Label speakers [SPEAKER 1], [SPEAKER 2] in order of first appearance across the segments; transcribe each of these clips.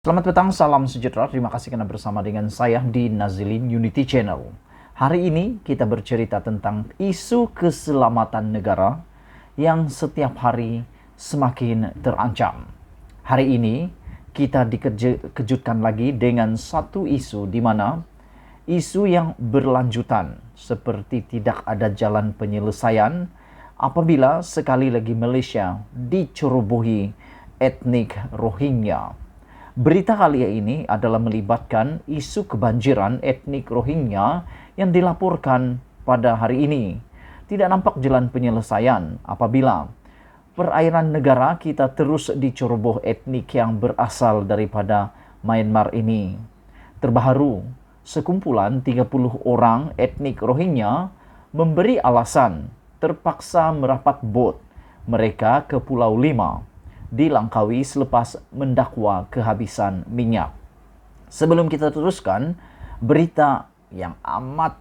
[SPEAKER 1] Selamat petang, salam sejahtera. Terima kasih karena bersama dengan saya di Nazilin Unity Channel. Hari ini kita bercerita tentang isu keselamatan negara yang setiap hari semakin terancam. Hari ini kita dikejutkan lagi dengan satu isu di mana isu yang berlanjutan seperti tidak ada jalan penyelesaian apabila sekali lagi Malaysia dicerobohi etnik Rohingya. Berita kali ini adalah melibatkan isu kebanjiran etnik Rohingya yang dilaporkan pada hari ini. Tidak nampak jalan penyelesaian apabila perairan negara kita terus diceroboh etnik yang berasal daripada Myanmar ini. Terbaru, sekumpulan 30 orang etnik Rohingya memberi alasan terpaksa merapat bot mereka ke Pulau Lima di Langkawi selepas mendakwa kehabisan minyak. Sebelum kita teruskan, berita yang amat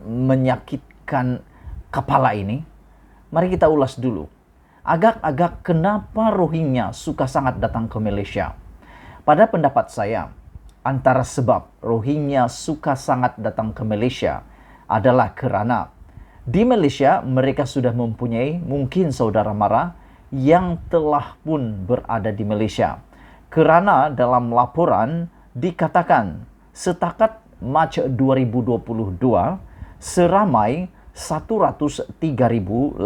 [SPEAKER 1] menyakitkan kepala ini, mari kita ulas dulu. Agak-agak kenapa Rohingya suka sangat datang ke Malaysia? Pada pendapat saya, antara sebab Rohingya suka sangat datang ke Malaysia adalah kerana di Malaysia mereka sudah mempunyai mungkin saudara mara yang telah pun berada di Malaysia. Kerana dalam laporan dikatakan setakat Mac 2022 seramai 103,810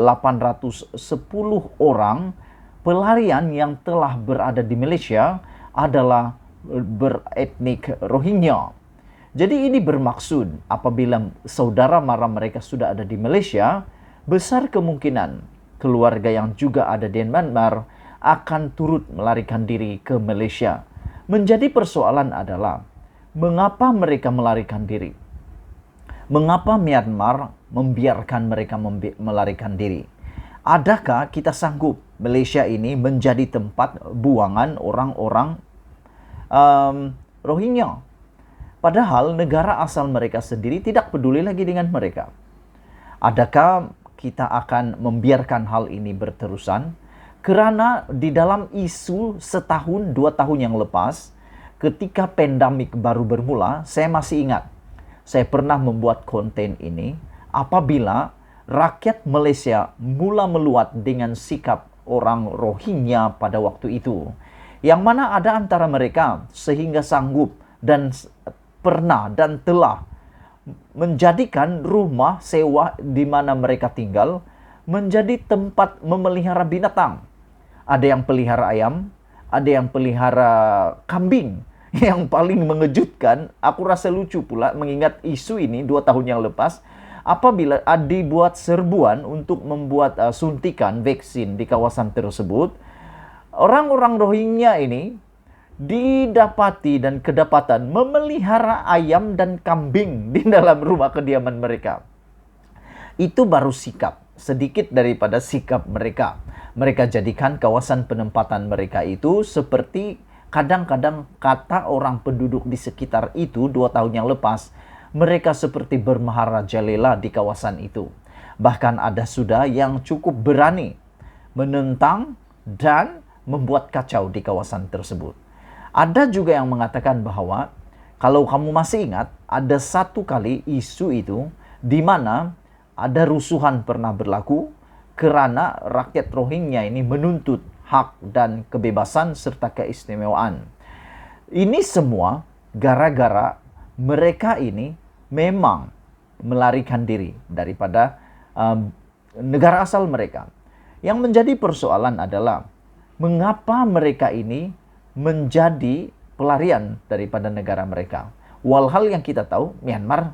[SPEAKER 1] orang pelarian yang telah berada di Malaysia adalah beretnik Rohingya. Jadi ini bermaksud apabila saudara mara mereka sudah ada di Malaysia, besar kemungkinan keluarga yang juga ada di Myanmar akan turut melarikan diri ke Malaysia. Menjadi persoalan adalah, mengapa mereka melarikan diri? Mengapa Myanmar membiarkan mereka melarikan diri? Adakah kita sanggup Malaysia ini menjadi tempat buangan orang-orang Rohingya? Padahal negara asal mereka sendiri tidak peduli lagi dengan mereka. Adakah kita akan membiarkan hal ini berterusan? Kerana di dalam isu setahun, 2 tahun yang lepas, ketika pandemik baru bermula, saya masih ingat, saya pernah membuat konten ini apabila rakyat Malaysia mula meluat dengan sikap orang Rohingya pada waktu itu. Yang mana ada antara mereka sehingga sanggup dan pernah dan telah menjadikan rumah sewa di mana mereka tinggal menjadi tempat memelihara binatang. Ada yang pelihara ayam, ada yang pelihara kambing. Yang paling mengejutkan, aku rasa lucu pula mengingat isu ini 2 tahun yang lepas, apabila dibuat serbuan untuk membuat suntikan vaksin di kawasan tersebut, orang-orang Rohingya ini didapati dan kedapatan memelihara ayam dan kambing di dalam rumah kediaman mereka. Itu baru sikap, sedikit daripada sikap mereka. Mereka jadikan kawasan penempatan mereka itu seperti kadang-kadang kata orang penduduk di sekitar itu 2 tahun yang lepas, mereka seperti bermaharajalela di kawasan itu. Bahkan ada sudah yang cukup berani menentang dan membuat kacau di kawasan tersebut. Ada juga yang mengatakan bahwa kalau kamu masih ingat, ada satu kali isu itu di mana ada rusuhan pernah berlaku kerana rakyat Rohingya ini menuntut hak dan kebebasan serta keistimewaan. Ini semua gara-gara mereka ini memang melarikan diri daripada negara asal mereka. Yang menjadi persoalan adalah mengapa mereka ini menjadi pelarian daripada negara mereka. Walhal yang kita tahu, Myanmar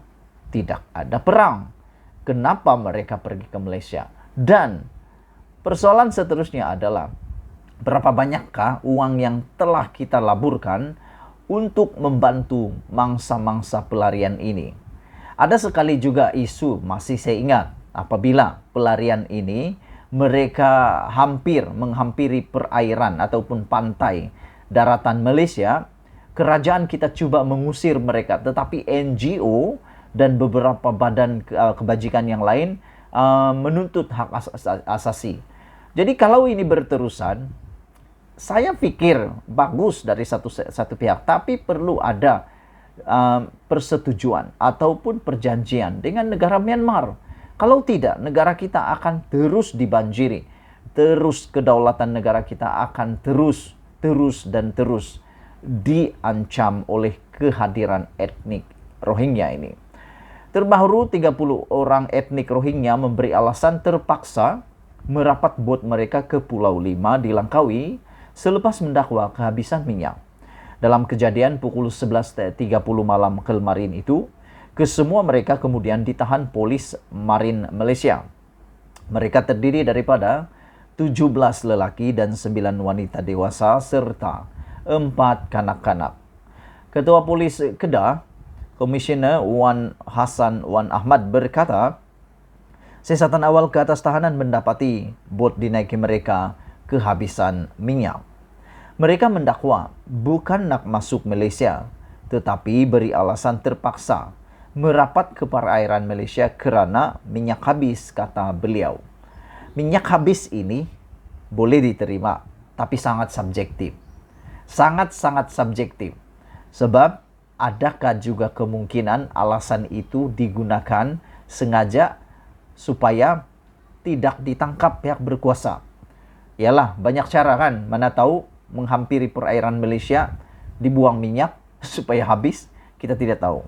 [SPEAKER 1] tidak ada perang. Kenapa mereka pergi ke Malaysia? Dan persoalan seterusnya adalah, berapa banyakkah uang yang telah kita laburkan untuk membantu mangsa-mangsa pelarian ini? Ada sekali juga isu, masih saya ingat, apabila pelarian ini mereka menghampiri perairan ataupun pantai daratan Malaysia, kerajaan kita cuba mengusir mereka, tetapi NGO dan beberapa badan kebajikan yang lain menuntut hak asasi. Jadi kalau ini berterusan, saya pikir bagus dari satu pihak, tapi perlu ada persetujuan ataupun perjanjian dengan negara Myanmar. Kalau tidak, negara kita akan terus dibanjiri. Terus kedaulatan negara kita akan terus diancam oleh kehadiran etnik Rohingya ini. Terbaru 30 orang etnik Rohingya memberi alasan terpaksa merapat bot mereka ke Pulau 5 di Langkawi selepas mendakwa kehabisan minyak. Dalam kejadian pukul 11.30 malam kemarin itu, kesemua mereka kemudian ditahan polis Marin Malaysia. Mereka terdiri daripada 17 lelaki dan 9 wanita dewasa serta 4 kanak-kanak. Ketua Polis Kedah, Komisioner Wan Hassan Wan Ahmad berkata, siasatan awal ke atas tahanan mendapati bot dinaiki mereka kehabisan minyak. Mereka mendakwa bukan nak masuk Malaysia, tetapi beri alasan terpaksa merapat ke perairan Malaysia kerana minyak habis, kata beliau. Minyak habis ini boleh diterima, tapi sangat subjektif. Sangat-sangat subjektif. Sebab adakah juga kemungkinan alasan itu digunakan sengaja supaya tidak ditangkap pihak berkuasa? Yalah, banyak cara kan, mana tahu menghampiri perairan Malaysia dibuang minyak supaya habis, kita tidak tahu.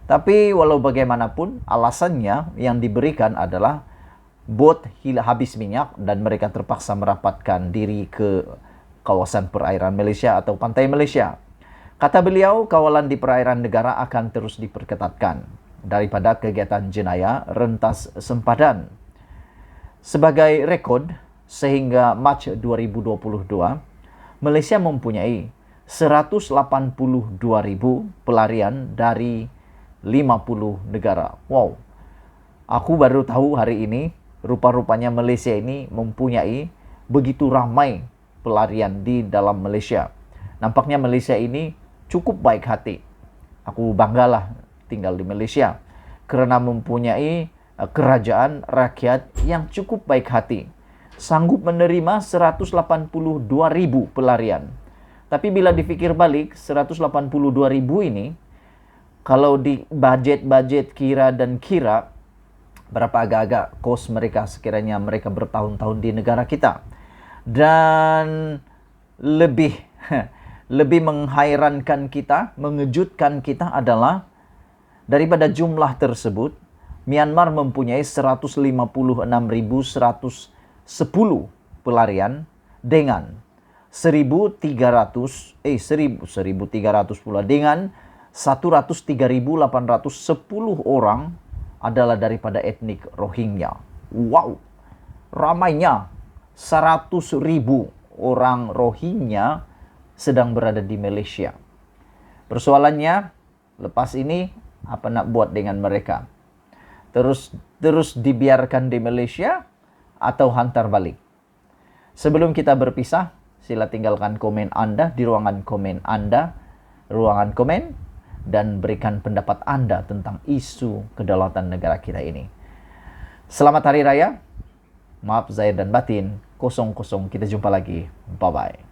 [SPEAKER 1] Tapi walau bagaimanapun, alasannya yang diberikan adalah bot habis minyak dan mereka terpaksa merapatkan diri ke kawasan perairan Malaysia atau pantai Malaysia. Kata beliau, kawalan di perairan negara akan terus diperketatkan daripada kegiatan jenayah rentas sempadan. Sebagai rekod, sehingga Mac 2022, Malaysia mempunyai 182,000 pelarian dari 50 negara. Wow, aku baru tahu hari ini, rupa-rupanya Malaysia ini mempunyai begitu ramai pelarian di dalam Malaysia. Nampaknya Malaysia ini cukup baik hati. Aku banggalah tinggal di Malaysia kerana mempunyai kerajaan rakyat yang cukup baik hati, sanggup menerima 182,000 pelarian. Tapi bila dipikir balik, 182,000 ini, kalau di budget kira, berapa agak-agak kos mereka sekiranya mereka bertahun-tahun di negara kita. Dan lebih menghairankan kita, mengejutkan kita adalah daripada jumlah tersebut, Myanmar mempunyai 156.110 pelarian dengan 1.300 pula dengan 103.810 orang adalah daripada etnik Rohingya. Wow, ramainya 100.000 orang Rohingya sedang berada di Malaysia. Persoalannya, lepas ini apa nak buat dengan mereka? Terus dibiarkan di Malaysia atau hantar balik? Sebelum kita berpisah, sila tinggalkan komen Anda di ruangan komen Anda, dan berikan pendapat Anda tentang isu kedaulatan negara kita ini. Selamat Hari Raya. Maaf zahir dan batin. 00. Kita jumpa lagi. Bye-bye.